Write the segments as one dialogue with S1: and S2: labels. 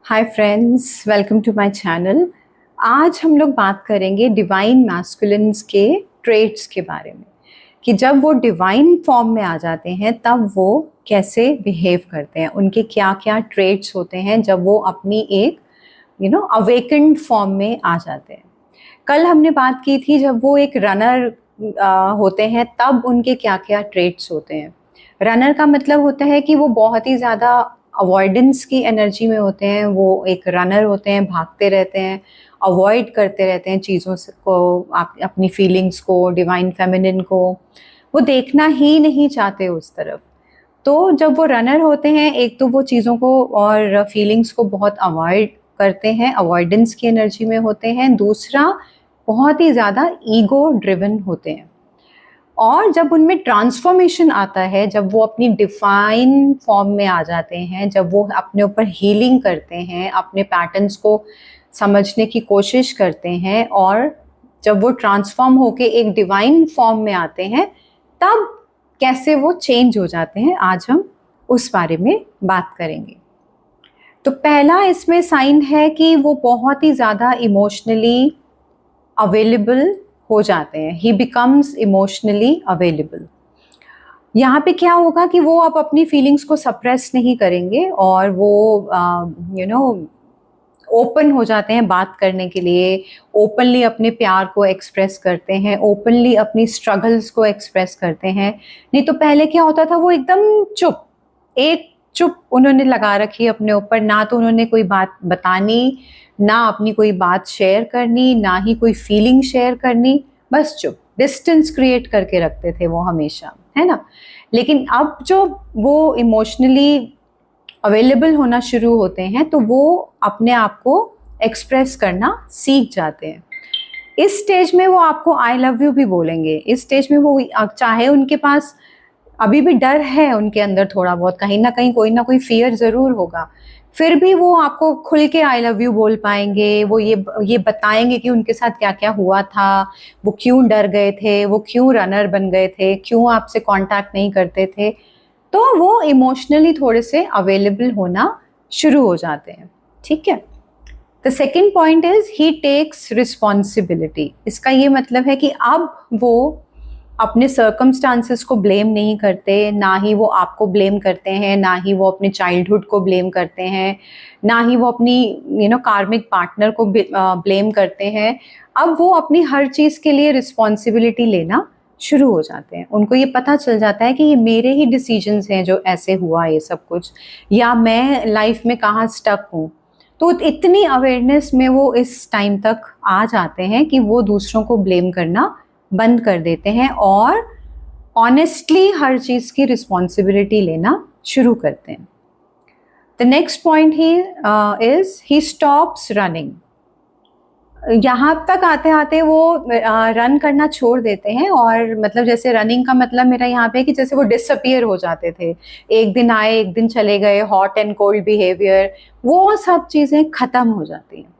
S1: Hi friends, welcome to my channel. आज हम लोग बात करेंगे डिवाइन मैस्कुलिन्स के ट्रेट्स के बारे में कि जब वो डिवाइन फॉर्म में आ जाते हैं तब वो कैसे बिहेव करते हैं, उनके क्या क्या ट्रेट्स होते हैं जब वो अपनी एक अवेकेंड फॉर्म में आ जाते हैं। कल हमने बात की थी जब वो एक रनर होते हैं तब उनके क्या क्या ट्रेट्स होते हैं। रनर का मतलब होता है कि वो बहुत ही ज़्यादा अवॉइडेंस की एनर्जी में होते हैं, वो एक रनर होते हैं, भागते रहते हैं, अवॉइड करते रहते हैं चीज़ों से को, अपनी फीलिंग्स को, डिवाइन फेमिनिन को वो देखना ही नहीं चाहते उस तरफ। तो जब वो रनर होते हैं, एक तो वो चीज़ों को और फीलिंग्स को बहुत अवॉइड करते हैं, अवॉइडेंस की एनर्जी में होते हैं। दूसरा, बहुत ही ज़्यादा ईगो ड्रिवन होते हैं। और जब उनमें ट्रांसफॉर्मेशन आता है, जब वो अपनी डिफाइन फॉर्म में आ जाते हैं, जब वो अपने ऊपर हीलिंग करते हैं, अपने पैटर्न्स को समझने की कोशिश करते हैं और जब वो ट्रांसफॉर्म होके एक डिवाइन फॉर्म में आते हैं, तब कैसे वो चेंज हो जाते हैं, आज हम उस बारे में बात करेंगे। तो पहला इसमें साइन है कि वो बहुत ही ज़्यादा इमोशनली अवेलेबल हो जाते हैं। ही बिकम्स इमोशनली अवेलेबल। यहाँ पे क्या होगा कि वो अब अपनी फीलिंग्स को सप्रेस नहीं करेंगे और वो ओपन हो जाते हैं बात करने के लिए, ओपनली अपने प्यार को एक्सप्रेस करते हैं, ओपनली अपनी स्ट्रगल्स को एक्सप्रेस करते हैं। नहीं तो पहले क्या होता था, वो एकदम चुप, एक चुप उन्होंने लगा रखी अपने ऊपर, ना तो उन्होंने कोई बात बतानी, ना अपनी कोई बात शेयर करनी, ना ही कोई फीलिंग शेयर करनी, बस चुप, डिस्टेंस क्रिएट करके रखते थे वो हमेशा, है ना। लेकिन अब जो वो इमोशनली अवेलेबल होना शुरू होते हैं तो वो अपने आप को एक्सप्रेस करना सीख जाते हैं। इस स्टेज में वो आपको आई लव यू भी बोलेंगे। इस स्टेज में वो चाहे उनके पास अभी भी डर है उनके अंदर, थोड़ा बहुत कहीं ना कहीं कोई ना कोई फियर ज़रूर होगा, फिर भी वो आपको खुल के आई लव यू बोल पाएंगे। वो ये बताएंगे कि उनके साथ क्या क्या हुआ था, वो क्यों डर गए थे, वो क्यों रनर बन गए थे, क्यों आपसे कांटेक्ट नहीं करते थे। तो वो इमोशनली थोड़े से अवेलेबल होना शुरू हो जाते हैं, ठीक है। The second point is he takes responsibility. इसका ये मतलब है कि अब वो अपने सर्कमस्टांसेस को ब्लेम नहीं करते, ना ही वो आपको ब्लेम करते हैं, ना ही वो अपने चाइल्डहुड को ब्लेम करते हैं, ना ही वो अपनी कार्मिक पार्टनर को ब्लेम करते हैं। अब वो अपनी हर चीज़ के लिए रिस्पॉन्सिबिलिटी लेना शुरू हो जाते हैं। उनको ये पता चल जाता है कि ये मेरे ही डिसीजंस हैं जो ऐसे हुआ ये सब कुछ, या मैं लाइफ में कहाँ स्टक हूँ। तो इतनी अवेयरनेस में वो इस टाइम तक आ जाते हैं कि वो दूसरों को ब्लेम करना बंद कर देते हैं और ऑनेस्टली हर चीज़ की रिस्पॉन्सिबिलिटी लेना शुरू करते हैं। The next point he is he stops running. यहाँ तक आते आते वो रन करना छोड़ देते हैं, और मतलब जैसे रनिंग का मतलब मेरा यहाँ पे कि जैसे वो डिसअपियर हो जाते थे, एक दिन आए एक दिन चले गए, हॉट एंड कोल्ड बिहेवियर, वो सब चीज़ें ख़त्म हो जाती हैं।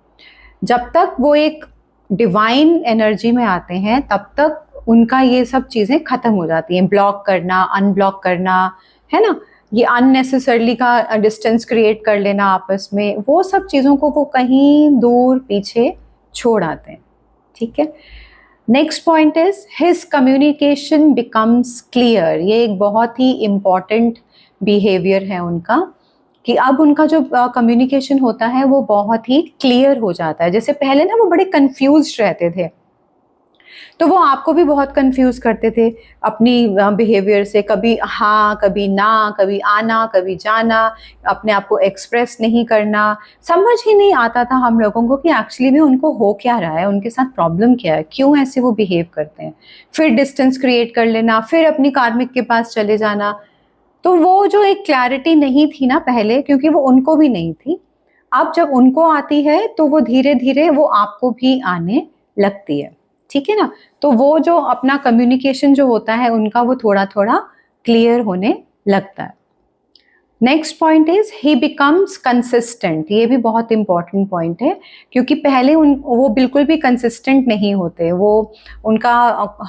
S1: जब तक वो एक डिवाइन एनर्जी में आते हैं तब तक उनका ये सब चीज़ें ख़त्म हो जाती हैं। ब्लॉक करना, अनब्लॉक करना, है ना, ये अननेसेसरली का डिस्टेंस क्रिएट कर लेना आपस में, वो सब चीज़ों को वो कहीं दूर पीछे छोड़ आते हैं, ठीक है। Next point is his communication becomes clear. ये एक बहुत ही इम्पॉर्टेंट बिहेवियर है उनका कि अब उनका जो कम्युनिकेशन होता है वो बहुत ही क्लियर हो जाता है। जैसे पहले ना वो बड़े कंफ्यूज्ड रहते थे, तो वो आपको भी बहुत कंफ्यूज करते थे अपनी बिहेवियर से, कभी हाँ कभी ना, कभी आना कभी जाना, अपने आप को एक्सप्रेस नहीं करना। समझ ही नहीं आता था हम लोगों को कि एक्चुअली में उनको हो क्या रहा है, उनके साथ प्रॉब्लम क्या है, क्यों ऐसे वो बिहेव करते हैं। फिर डिस्टेंस क्रिएट कर लेना, फिर अपनी कार्मिक के पास चले जाना। तो वो जो एक क्लैरिटी नहीं थी ना पहले, क्योंकि वो उनको भी नहीं थी, अब जब उनको आती है तो वो धीरे धीरे वो आपको भी आने लगती है, ठीक है ना। तो वो जो अपना कम्युनिकेशन जो होता है उनका, वो थोड़ा थोड़ा क्लियर होने लगता है। Next point is he becomes consistent. ये भी बहुत इंपॉर्टेंट पॉइंट है, क्योंकि पहले वो बिल्कुल भी कंसिस्टेंट नहीं होते। वो उनका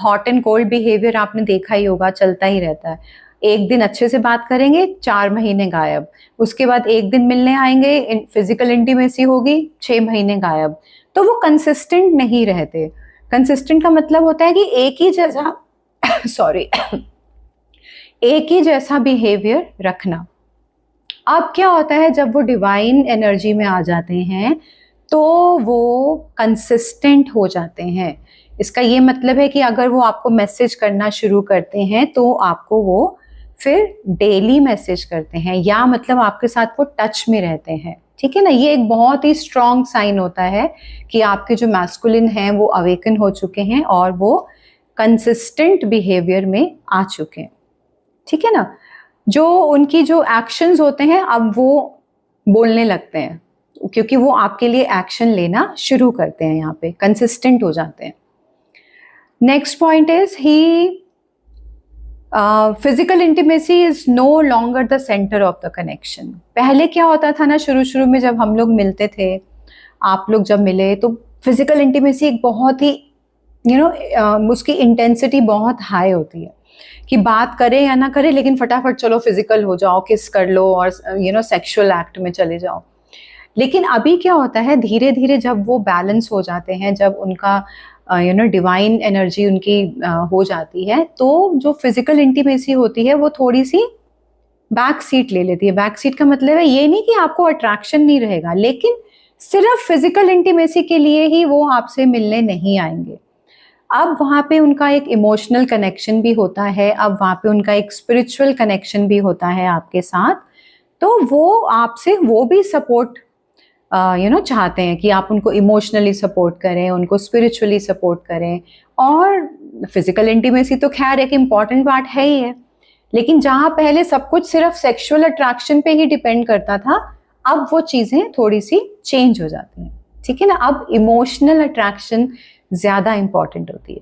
S1: हॉट एंड कोल्ड बिहेवियर आपने देखा ही होगा, चलता ही रहता है। एक दिन अच्छे से बात करेंगे, 4 महीने गायब। उसके बाद एक दिन मिलने आएंगे, फिजिकल इंटीमेसी होगी, 6 महीने गायब। तो वो कंसिस्टेंट नहीं रहते। कंसिस्टेंट का मतलब होता है कि एक ही जैसा सॉरी एक ही जैसा बिहेवियर रखना। अब क्या होता है, जब वो डिवाइन एनर्जी में आ जाते हैं तो वो कंसिस्टेंट हो जाते हैं। इसका ये मतलब है कि अगर वो आपको मैसेज करना शुरू करते हैं तो आपको वो फिर डेली मैसेज करते हैं, या मतलब आपके साथ वो टच में रहते हैं, ठीक है ना। ये एक बहुत ही स्ट्रॉन्ग साइन होता है कि आपके जो मैस्कुलिन हैं वो अवेकन हो चुके हैं और वो कंसिस्टेंट बिहेवियर में आ चुके हैं, ठीक है ना। जो उनकी जो एक्शंस होते हैं अब वो बोलने लगते हैं, क्योंकि वो आपके लिए एक्शन लेना शुरू करते हैं, यहाँ पे कंसिस्टेंट हो जाते हैं। Next point is he physical intimacy is no longer the centre of the connection. पहले क्या होता था ना, शुरू शुरू में जब हम लोग मिलते थे, आप लोग जब मिले, तो फिजिकल इंटीमेसी एक बहुत ही उसकी इंटेंसिटी बहुत हाई होती है कि बात करें या ना करें, लेकिन फटाफट चलो फिजिकल हो जाओ, किस कर लो और सेक्सुअल एक्ट में चले जाओ। लेकिन अभी क्या होता है, धीरे धीरे जब वो बैलेंस हो जाते हैं, जब उनका डिवाइन एनर्जी उनकी हो जाती है, तो जो फिजिकल इंटीमेसी होती है वो थोड़ी सी बैक सीट ले लेती है। बैक सीट का मतलब है ये नहीं कि आपको अट्रैक्शन नहीं रहेगा, लेकिन सिर्फ फिजिकल इंटीमेसी के लिए ही वो आपसे मिलने नहीं आएंगे। अब वहाँ पे उनका एक इमोशनल कनेक्शन भी होता है, अब वहाँ पे उनका एक स्पिरिचुअल कनेक्शन भी होता है आपके साथ। तो वो आपसे वो भी सपोर्ट चाहते हैं कि आप उनको इमोशनली सपोर्ट करें, उनको स्पिरिचुअली सपोर्ट करें। और फिजिकल इंटीमेसी तो खैर एक इम्पॉर्टेंट पार्ट है ही है, लेकिन जहाँ पहले सब कुछ सिर्फ सेक्सुअल अट्रैक्शन पे ही डिपेंड करता था, अब वो चीज़ें थोड़ी सी चेंज हो जाती हैं, ठीक है ना। अब इमोशनल अट्रैक्शन ज़्यादा इंपॉर्टेंट होती है।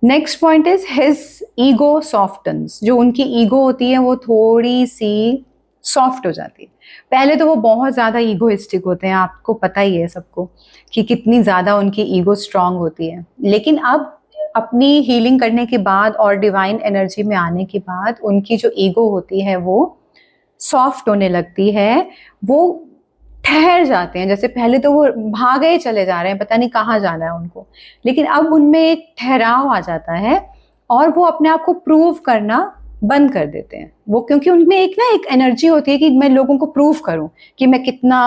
S1: Next point is his ego softens. जो उनकी ईगो होती है वो थोड़ी सी सॉफ्ट हो जाती है। पहले तो वो बहुत ज़्यादा ईगोइस्टिक होते हैं, आपको पता ही है सबको कि कितनी ज़्यादा उनकी ईगो स्ट्रांग होती है। लेकिन अब अपनी हीलिंग करने के बाद और डिवाइन एनर्जी में आने के बाद उनकी जो ईगो होती है वो सॉफ्ट होने लगती है, वो ठहर जाते हैं। जैसे पहले तो वो भागे चले जा रहे हैं, पता नहीं कहाँ जाना है उनको, लेकिन अब उनमें एक ठहराव आ जाता है और वो अपने आप को प्रूव करना बंद कर देते हैं। वो क्योंकि उनमें एक एनर्जी होती है कि मैं लोगों को प्रूव करूं कि मैं कितना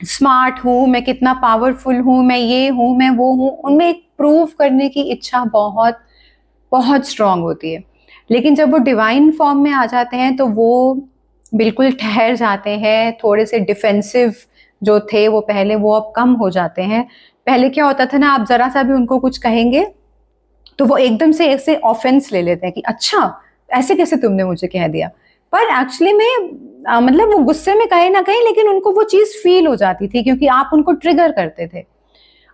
S1: स्मार्ट हूँ, मैं कितना पावरफुल हूँ, मैं ये हूँ, मैं वो हूँ। उनमें एक प्रूव करने की इच्छा बहुत बहुत स्ट्रांग होती है। लेकिन जब वो डिवाइन फॉर्म में आ जाते हैं तो वो बिल्कुल ठहर जाते हैं। थोड़े से डिफेंसिव जो थे वो पहले, वो अब कम हो जाते हैं। पहले क्या होता था ना, आप जरा सा भी उनको कुछ कहेंगे तो वो एकदम से ऐसे ऑफेंस ले लेते हैं कि अच्छा ऐसे कैसे तुमने मुझे कह दिया। पर एक्चुअली में मतलब वो गुस्से में कहे ना कहे, लेकिन उनको वो चीज़ फील हो जाती थी क्योंकि आप उनको ट्रिगर करते थे।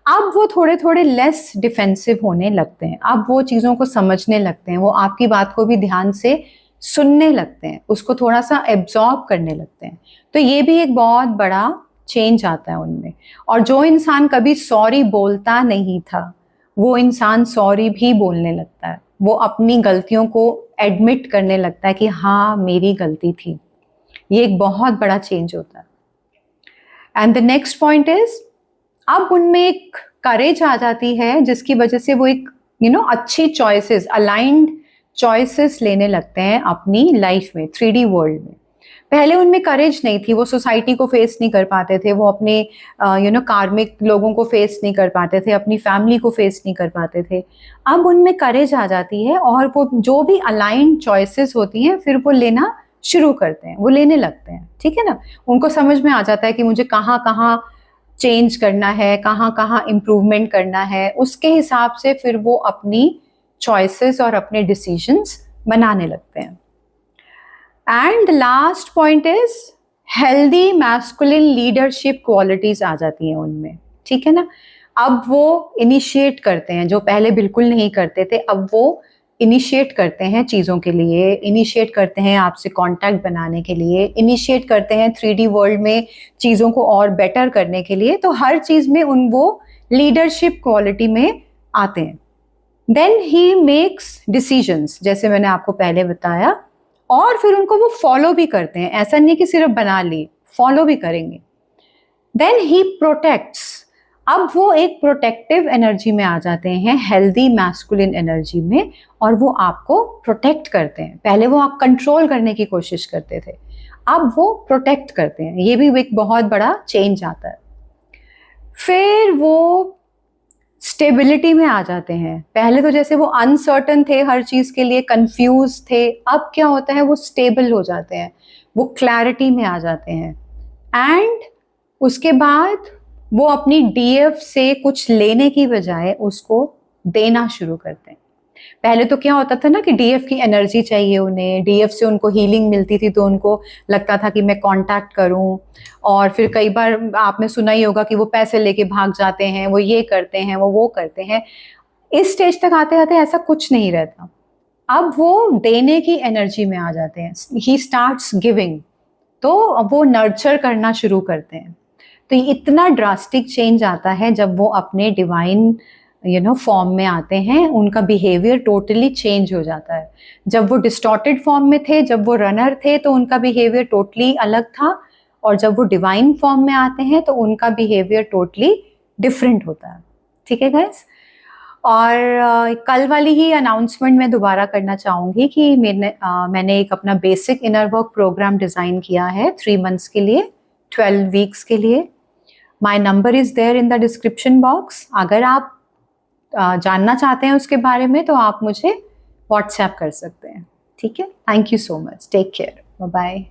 S1: अब वो थोड़े थोड़े लेस डिफेंसिव होने लगते हैं, अब वो चीज़ों को समझने लगते हैं, वो आपकी बात को भी ध्यान से सुनने लगते हैं, उसको थोड़ा सा एब्जॉर्ब करने लगते हैं। तो ये भी एक बहुत बड़ा चेंज आता है उनमें। और जो इंसान कभी सॉरी बोलता नहीं था, वो इंसान सॉरी भी बोलने लगता है। वो अपनी गलतियों को एडमिट करने लगता है कि हाँ मेरी गलती थी। ये एक बहुत बड़ा चेंज होता है। And the next point is, अब उनमें एक करेज आ जाती है जिसकी वजह से वो एक अच्छी चॉइसेस, अलाइंड चॉइसेस लेने लगते हैं अपनी लाइफ में, 3D वर्ल्ड में। पहले उनमें करेज नहीं थी, वो सोसाइटी को फेस नहीं कर पाते थे, वो अपने कार्मिक लोगों को फेस नहीं कर पाते थे, अपनी फैमिली को फेस नहीं कर पाते थे। अब उनमें करेज आ जाती है और वो जो भी अलाइंड चॉइसेस होती हैं फिर वो लेना शुरू करते हैं, वो लेने लगते हैं, ठीक है ना। उनको समझ में आ जाता है कि मुझे कहाँ कहाँ चेंज करना है, कहाँ कहाँ इम्प्रूवमेंट करना है। उसके हिसाब से फिर वो अपनी चॉइसेस और अपने डिसीजंस बनाने लगते हैं। And the last point is healthy masculine leadership qualities आ जाती हैं उनमें, ठीक है ना। अब वो इनिशिएट करते हैं, जो पहले बिल्कुल नहीं करते थे, अब वो इनिशिएट करते हैं चीज़ों के लिए, इनिशिएट करते हैं आपसे कांटेक्ट बनाने के लिए, इनिशिएट करते हैं 3D वर्ल्ड में चीज़ों को और बेटर करने के लिए। तो हर चीज़ में वो लीडरशिप क्वालिटी में आते हैं। देन ही मेक्स डिसीजंस, जैसे मैंने आपको पहले बताया, और फिर उनको वो फॉलो भी करते हैं। ऐसा नहीं कि सिर्फ बना लिए, फॉलो भी करेंगे। देन ही प्रोटेक्ट्स, अब वो एक प्रोटेक्टिव एनर्जी में आ जाते हैं, हेल्दी मैस्कुलिन एनर्जी में, और वो आपको प्रोटेक्ट करते हैं। पहले वो आप कंट्रोल करने की कोशिश करते थे, अब वो प्रोटेक्ट करते हैं। ये भी एक बहुत बड़ा चेंज आता है। फिर वो स्टेबिलिटी में आ जाते हैं। पहले तो जैसे वो अनसर्टन थे, हर चीज के लिए कंफ्यूज थे, अब क्या होता है, वो स्टेबल हो जाते हैं, वो क्लैरिटी में आ जाते हैं। एंड उसके बाद वो अपनी डीएफ से कुछ लेने की बजाय उसको देना शुरू करते हैं। पहले तो क्या होता था ना कि डीएफ की एनर्जी चाहिए उन्हें, डीएफ से उनको हीलिंग मिलती थी, तो उनको लगता था कि मैं कांटेक्ट करूं। और फिर कई बार आपने सुना ही होगा कि वो पैसे लेके भाग जाते हैं, वो ये करते हैं, वो करते हैं। इस स्टेज तक आते आते ऐसा कुछ नहीं रहता, अब वो देने की एनर्जी में आ जाते हैं। ही स्टार्ट्स गिविंग, तो अब वो नर्चर करना शुरू करते हैं। तो इतना ड्रास्टिक चेंज आता है जब वो अपने डिवाइन फॉर्म में आते हैं, उनका बिहेवियर टोटली चेंज हो जाता है। जब वो डिस्टॉर्टेड फॉर्म में थे, जब वो रनर थे, तो उनका बिहेवियर टोटली अलग था, और जब वो डिवाइन फॉर्म में आते हैं तो उनका बिहेवियर टोटली डिफरेंट होता है। ठीक है गाइस? और कल वाली ही अनाउंसमेंट मैं दोबारा करना चाहूँगी कि मैंने एक अपना basic inner work programme design किया है 3 मंथ्स के लिए, 12 वीक्स के लिए। My number is there in the description box. अगर आप जानना चाहते हैं उसके बारे में तो आप मुझे व्हाट्सएप कर सकते हैं। ठीक है? Thank you so much, take care, bye bye.